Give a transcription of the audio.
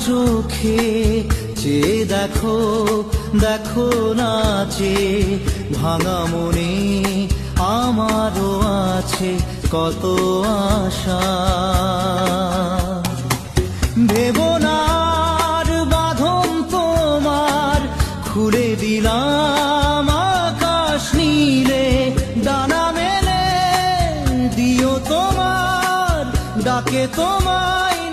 চোখে চেয়ে দেখো, দেখো নাচে ভাঙা মনে আমারও আছে কত আশা। ভেবো না আর বাঁধন তোমার, খুলে দিলাম আকাশ নীলে, ডানা মেলে দিও তোমার ডাকে তোমায়